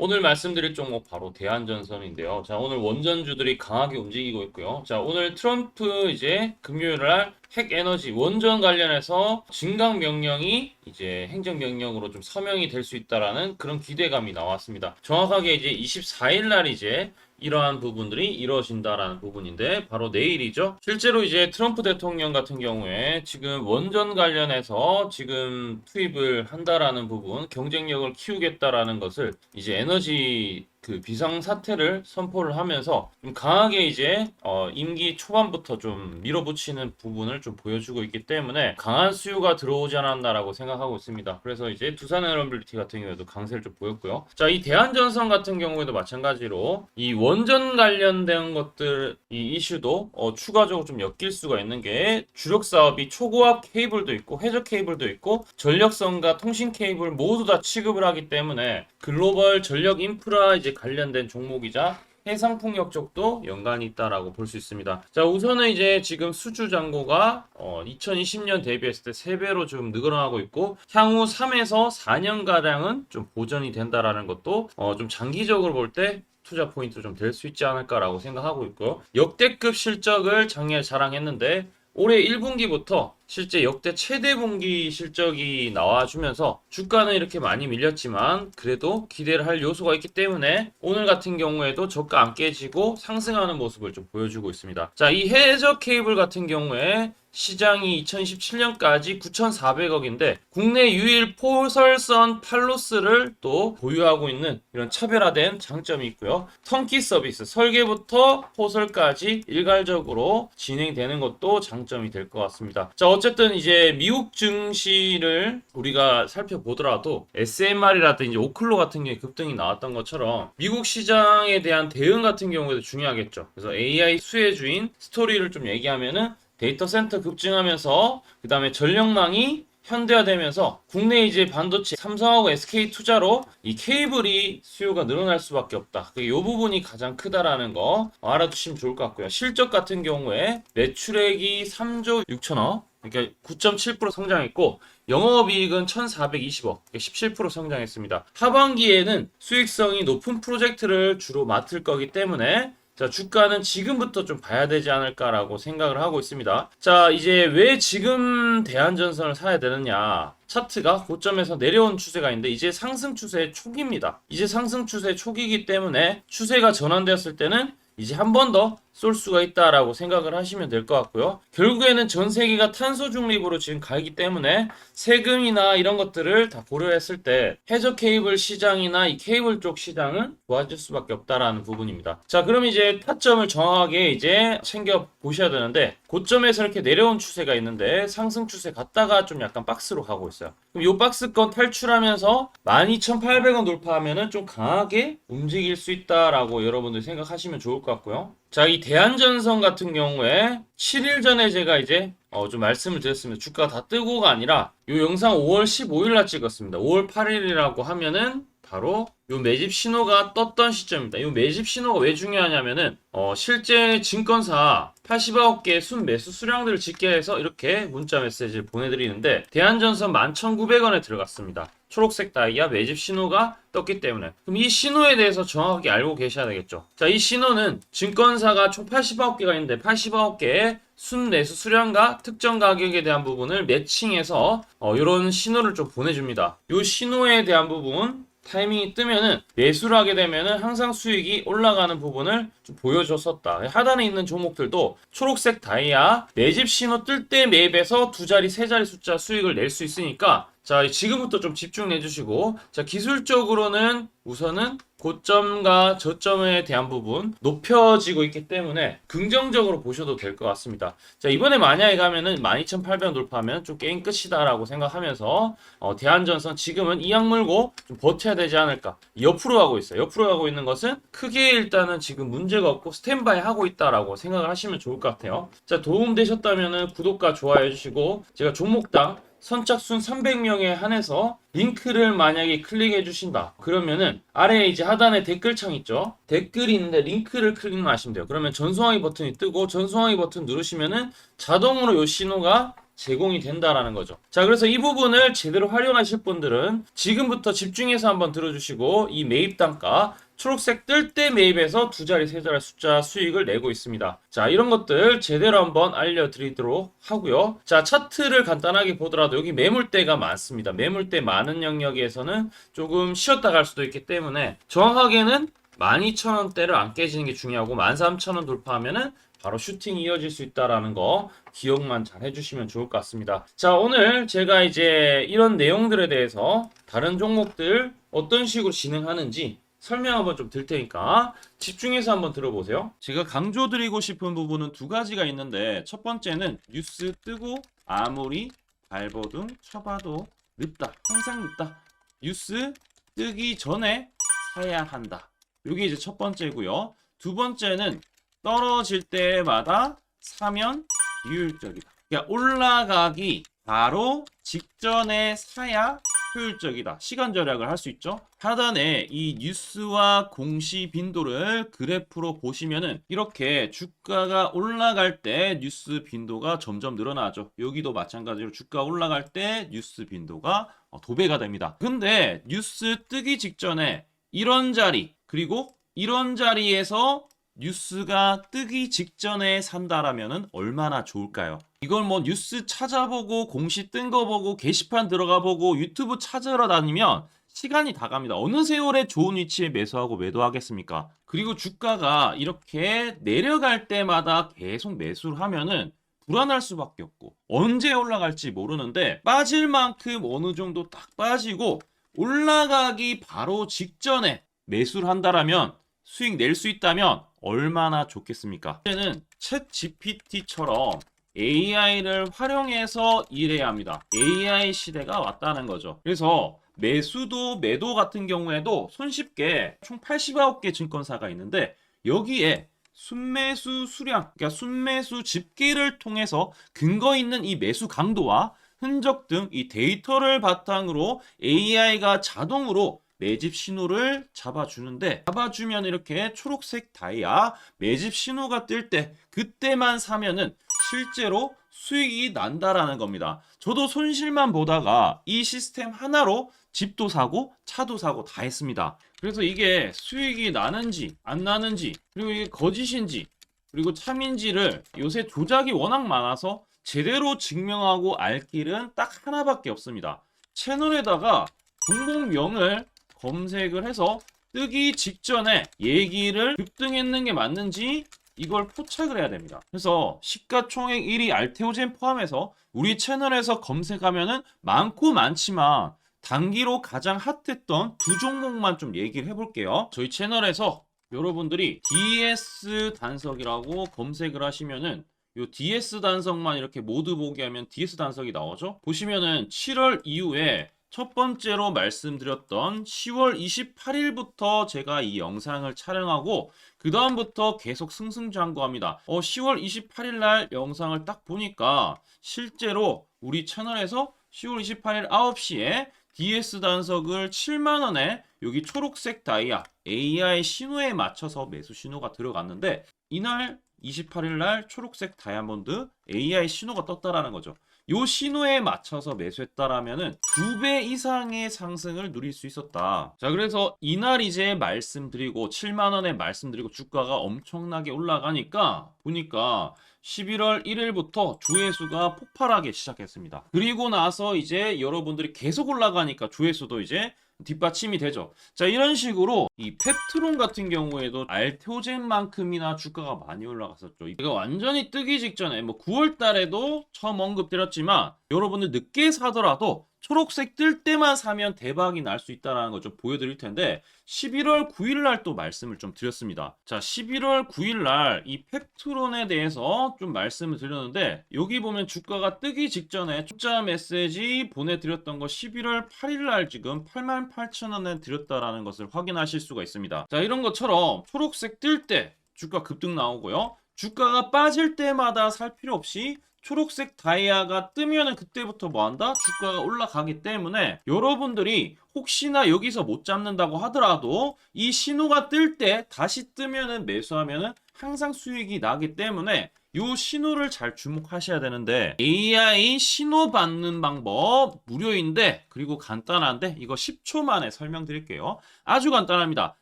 오늘 말씀드릴 종목 바로 대한전선인데요. 자, 오늘 원전주들이 강하게 움직이고 있고요. 자, 오늘 트럼프 이제 금요일 날 핵에너지 원전 관련해서 진강 명령이 이제 행정명령으로 좀 서명이 될 수 있다라는 그런 기대감이 나왔습니다. 정확하게 이제 24일 날 이제 이러한 부분들이 이루어진다라는 부분인데 바로 내일이죠. 실제로 이제 트럼프 대통령 같은 경우에 지금 원전 관련해서 지금 투입을 한다라는 부분, 경쟁력을 키우겠다라는 것을 이제 에너지 그 비상 사태를 선포를 하면서 좀 강하게 이제 임기 초반부터 좀 밀어붙이는 부분을 좀 보여주고 있기 때문에 강한 수요가 들어오지 않았나라고 생각하고 있습니다. 그래서 이제 두산에너빌리티 같은 경우에도 강세를 좀 보였고요. 자, 이 대한전선 같은 경우에도 마찬가지로 이 원전 관련된 것들 이 이슈도 추가적으로 좀 엮일 수가 있는 게 주력 사업이 초고압 케이블도 있고 해저 케이블도 있고 전력선과 통신 케이블 모두 다 취급을 하기 때문에 글로벌 전력 인프라 이제 관련된 종목이자 해상풍력 쪽도 연관이 있다라고 볼 수 있습니다. 자, 우선은 이제 지금 수주 잔고가 2020년 대비했을 때 3배로 좀 늘어나고 있고 향후 3에서 4년 가량은 좀 보전이 된다라는 것도 좀 장기적으로 볼 때 투자 포인트 좀 될 수 있지 않을까라고 생각하고 있고요. 역대급 실적을 작년에 자랑했는데 올해 1분기부터 실제 역대 최대 분기 실적이 나와주면서 주가는 이렇게 많이 밀렸지만 그래도 기대를 할 요소가 있기 때문에 오늘 같은 경우에도 저가 안 깨지고 상승하는 모습을 좀 보여주고 있습니다. 자, 이 해저 케이블 같은 경우에 시장이 2017년까지 9,400억인데 국내 유일 포설선 팔로스를 또 보유하고 있는 이런 차별화된 장점이 있고요. 턴키 서비스, 설계부터 포설까지 일괄적으로 진행되는 것도 장점이 될 것 같습니다. 자, 어쨌든 이제 미국 증시를 우리가 살펴보더라도 SMR이라든지 오클로 같은 경우에 급등이 나왔던 것처럼 미국 시장에 대한 대응 같은 경우에도 중요하겠죠. 그래서 AI 수혜주인 스토리를 좀 얘기하면은 데이터 센터 급증하면서 그 다음에 전력망이 현대화되면서 국내 이제 반도체 삼성하고 SK 투자로 이 케이블이 수요가 늘어날 수밖에 없다. 이 부분이 가장 크다라는 거 알아두시면 좋을 것 같고요. 실적 같은 경우에 매출액이 3조 6천억, 그러니까 9.7% 성장했고 영업이익은 1,420억, 17% 성장했습니다. 하반기에는 수익성이 높은 프로젝트를 주로 맡을 거기 때문에 자, 주가는 지금부터 좀 봐야 되지 않을까라고 생각을 하고 있습니다. 자, 이제 왜 지금 대한전선을 사야 되느냐. 차트가 고점에서 내려온 추세가 있는데 이제 상승 추세 초기입니다. 이제 상승 추세 초기이기 때문에 추세가 전환되었을 때는 이제 한 번 더 쏠 수가 있다라고 생각을 하시면 될 것 같고요. 결국에는 전 세계가 탄소 중립으로 지금 가기 때문에 세금이나 이런 것들을 다 고려했을 때 해저 케이블 시장이나 이 케이블 쪽 시장은 좋아질 수밖에 없다라는 부분입니다. 자, 그럼 이제 타점을 정확하게 이제 챙겨 보셔야 되는데 고점에서 이렇게 내려온 추세가 있는데 상승 추세 갔다가 좀 약간 박스로 가고 있어요. 그럼 이 박스권 탈출하면서 12,800원 돌파하면은 좀 강하게 움직일 수 있다라고 여러분들 생각하시면 좋을 것 같고요. 자, 이 대한전선 같은 경우에 7일 전에 제가 이제 좀 말씀을 드렸습니다. 주가가 다 뜨고가 아니라 이 영상 5월 15일 날 찍었습니다. 5월 8일이라고 하면은 바로 요 매집 신호가 떴던 시점입니다. 이 매집 신호가 왜 중요하냐면은 실제 증권사 89개 순 매수 수량들을 집계해서 이렇게 문자 메시지를 보내드리는데 대한전선 11,900원에 들어갔습니다. 초록색 다이아 매집 신호가 떴기 때문에 그럼 이 신호에 대해서 정확하게 알고 계셔야 되겠죠. 자, 이 신호는 증권사가 총 89개가 있는데 89개의 순매수 수량과 특정 가격에 대한 부분을 매칭해서 이런 신호를 좀 보내줍니다. 이 신호에 대한 부분 타이밍이 뜨면은 매수를 하게 되면은 항상 수익이 올라가는 부분을 좀 보여줬었다. 하단에 있는 종목들도 초록색 다이아 매집 신호 뜰 때 매입해서 두 자리, 세 자리 숫자 수익을 낼 수 있으니까 자, 지금부터 좀 집중해 주시고 자, 기술적으로는 우선은 고점과 저점에 대한 부분 높여지고 있기 때문에 긍정적으로 보셔도 될 것 같습니다. 자, 이번에 만약에 가면은 12,800원 돌파하면 좀 게임 끝이다라고 생각하면서 대한전선 지금은 이악 물고 좀 버텨야 되지 않을까. 옆으로 가고 있어요. 옆으로 가고 있는 것은 크게 일단은 지금 문제가 없고 스탠바이 하고 있다라고 생각을 하시면 좋을 것 같아요. 자, 도움되셨다면은 구독과 좋아요 해주시고 제가 종목당 선착순 300명에 한해서 링크를 만약에 클릭해 주신다. 그러면은 아래에 이제 하단에 댓글창 있죠. 댓글이 있는데 링크를 클릭만 하시면 돼요. 그러면 전송하기 버튼이 뜨고 전송하기 버튼 누르시면은 자동으로 이 신호가 제공이 된다라는 거죠. 자, 그래서 이 부분을 제대로 활용하실 분들은 지금부터 집중해서 한번 들어주시고 이 매입 단가 초록색 뜰 때 매입해서 두 자리, 세 자리 숫자 수익을 내고 있습니다. 자, 이런 것들 제대로 한번 알려드리도록 하고요. 자, 차트를 간단하게 보더라도 여기 매물대가 많습니다. 매물대 많은 영역에서는 조금 쉬었다 갈 수도 있기 때문에 정확하게는 12,000원대를 안 깨지는 게 중요하고 13,000원 돌파하면은 바로 슈팅이 이어질 수 있다라는 거 기억만 잘 해주시면 좋을 것 같습니다. 자, 오늘 제가 이제 이런 내용들에 대해서 다른 종목들 어떤 식으로 진행하는지 설명 한번 좀 드릴 테니까 집중해서 한번 들어보세요. 제가 강조드리고 싶은 부분은 두 가지가 있는데 첫 번째는 뉴스 뜨고 아무리 발버둥 쳐봐도 늦다. 항상 늦다. 뉴스 뜨기 전에 사야 한다. 이게 이제 첫 번째고요. 두 번째는 떨어질 때마다 사면 비효율적이다. 그러니까 올라가기 바로 직전에 사야 효율적이다. 시간 절약을 할 수 있죠. 하단에 이 뉴스와 공시 빈도를 그래프로 보시면은 이렇게 주가가 올라갈 때 뉴스 빈도가 점점 늘어나죠. 여기도 마찬가지로 주가 올라갈 때 뉴스 빈도가 도배가 됩니다. 근데 뉴스 뜨기 직전에 이런 자리 그리고 이런 자리에서 뉴스가 뜨기 직전에 산다라면은 얼마나 좋을까요? 이걸 뭐 뉴스 찾아보고 공시 뜬 거 보고 게시판 들어가 보고 유튜브 찾으러 다니면 시간이 다 갑니다. 어느 세월에 좋은 위치에 매수하고 매도하겠습니까? 그리고 주가가 이렇게 내려갈 때마다 계속 매수를 하면은 불안할 수밖에 없고 언제 올라갈지 모르는데 빠질 만큼 어느 정도 딱 빠지고 올라가기 바로 직전에 매수를 한다라면 수익 낼 수 있다면 얼마나 좋겠습니까? 이제는 챗 GPT처럼 AI를 활용해서 일해야 합니다. AI 시대가 왔다는 거죠. 그래서 매수도 매도 같은 경우에도 손쉽게 총 89개 증권사가 있는데 여기에 순매수 수량, 그러니까 순매수 집계를 통해서 근거 있는 이 매수 강도와 흔적 등 이 데이터를 바탕으로 AI가 자동으로 매집 신호를 잡아주면 이렇게 초록색 다이아 매집 신호가 뜰 때 그때만 사면은 실제로 수익이 난다라는 겁니다. 저도 손실만 보다가 이 시스템 하나로 집도 사고 차도 사고 다 했습니다. 그래서 이게 수익이 나는지 안 나는지 그리고 이게 거짓인지 그리고 참인지를 요새 조작이 워낙 많아서 제대로 증명하고 알 길은 딱 하나밖에 없습니다. 채널에다가 종목명을 검색을 해서 뜨기 직전에 얘기를 급등했는 게 맞는지 이걸 포착을 해야 됩니다. 그래서 시가총액 1위 알테오젠 포함해서 우리 채널에서 검색하면은 많고 많지만 단기로 가장 핫했던 두 종목만 좀 얘기를 해볼게요. 저희 채널에서 여러분들이 DS 단석이라고 검색을 하시면은 요 DS 단석만 이렇게 모두 보게 하면 DS 단석이 나오죠. 보시면은 7월 이후에 첫 번째로 말씀드렸던 10월 28일부터 제가 이 영상을 촬영하고 그 다음부터 계속 승승장구합니다. 10월 28일 날 영상을 딱 보니까 실제로 우리 채널에서 10월 28일 9시에 DS 단석을 7만원에 여기 초록색 다이아 AI 신호에 맞춰서 매수 신호가 들어갔는데 이날 28일 날 초록색 다이아몬드 AI 신호가 떴다라는 거죠. 요 신호에 맞춰서 매수했다라면은 2배 이상의 상승을 누릴 수 있었다. 자, 그래서 이날 이제 말씀드리고 7만 원에 말씀드리고 주가가 엄청나게 올라가니까 보니까 11월 1일부터 조회수가 폭발하기 시작했습니다. 그리고 나서 이제 여러분들이 계속 올라가니까 조회수도 이제 뒷받침이 되죠. 자, 이런 식으로 이 펩트론 같은 경우에도 알테오젠만큼이나 주가가 많이 올라갔었죠. 이거 완전히 뜨기 직전에 뭐 9월 달에도 처음 언급드렸지만 여러분들 늦게 사더라도 초록색 뜰 때만 사면 대박이 날 수 있다는 걸 좀 보여드릴 텐데 11월 9일 날 또 말씀을 좀 드렸습니다. 자, 11월 9일 날 이 펩트론에 대해서 좀 말씀을 드렸는데 여기 보면 주가가 뜨기 직전에 투자 메시지 보내드렸던 거 11월 8일 날 지금 88,000원에 드렸다라는 것을 확인하실 수가 있습니다. 자, 이런 것처럼 초록색 뜰 때 주가 급등 나오고요. 주가가 빠질 때마다 살 필요 없이 초록색 다이아가 뜨면은 그때부터 뭐한다? 주가가 올라가기 때문에 여러분들이 혹시나 여기서 못 잡는다고 하더라도 이 신호가 뜰 때 다시 뜨면은 매수하면은 항상 수익이 나기 때문에 요 신호를 잘 주목하셔야 되는데 AI 신호 받는 방법 무료인데 그리고 간단한데 이거 10초 만에 설명드릴게요. 아주 간단합니다.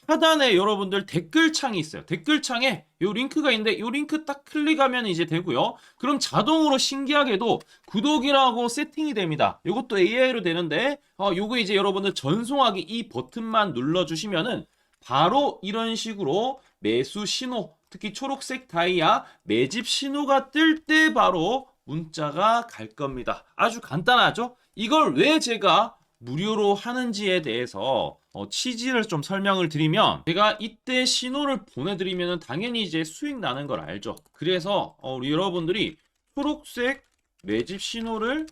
하단에 여러분들 댓글창이 있어요. 댓글창에 요 링크가 있는데 요 링크 딱 클릭하면 이제 되고요. 그럼 자동으로 신기하게도 구독이라고 세팅이 됩니다. 요것도 AI로 되는데 요거 이제 여러분들 전송하기 이 버튼만 눌러주시면은 바로 이런 식으로 매수 신호, 특히 초록색 다이아 매집 신호가 뜰 때 바로 문자가 갈 겁니다. 아주 간단하죠? 이걸 왜 제가 무료로 하는지에 대해서 취지를 좀 설명을 드리면 제가 이때 신호를 보내드리면 당연히 이제 수익 나는 걸 알죠. 그래서 우리 여러분들이 초록색 매집 신호를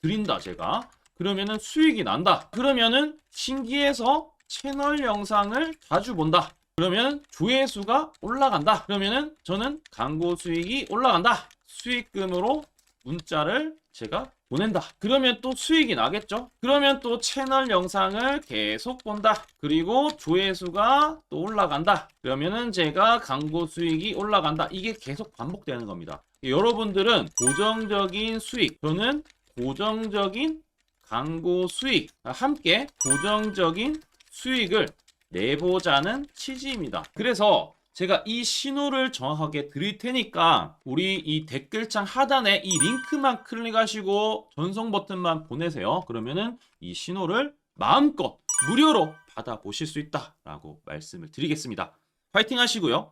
드린다 제가. 그러면은 수익이 난다. 그러면은 신기해서 채널 영상을 자주 본다. 그러면 조회수가 올라간다. 그러면은 저는 광고 수익이 올라간다. 수익금으로 문자를 제가 보낸다. 그러면 또 수익이 나겠죠? 그러면 또 채널 영상을 계속 본다. 그리고 조회수가 또 올라간다. 그러면은 제가 광고 수익이 올라간다. 이게 계속 반복되는 겁니다. 여러분들은 고정적인 수익, 저는 고정적인 광고 수익, 함께 고정적인 수익을 내보자는 취지입니다. 그래서 제가 이 신호를 정확하게 드릴 테니까 우리 이 댓글창 하단에 이 링크만 클릭하시고 전송 버튼만 보내세요. 그러면은 이 신호를 마음껏 무료로 받아보실 수 있다라고 말씀을 드리겠습니다. 파이팅 하시고요.